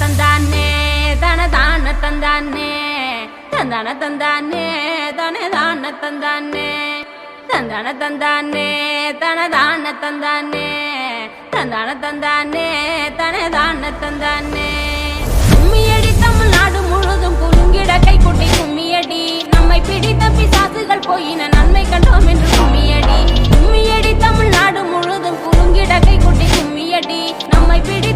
தந்தானே தனதான தந்தானே தந்தான தந்தானே தனதான தந்தானே தந்தான தந்தானே தனதான தந்தானே தந்தான தந்தானே தனதான தந்தானே கும்மியடி தமிழ்நாடு முழுதும் குலுங்கிட கை கொட்டி கும்மியடி நம்மை பிடித்த பிசாசுகள் போயின நன்மை கண்டோம் என்று கும்மியடி கும்மியடி தமிழ்நாடு முழுதும் குலுங்கிட கை கொட்டி கும்மியடி நம்மை பிடி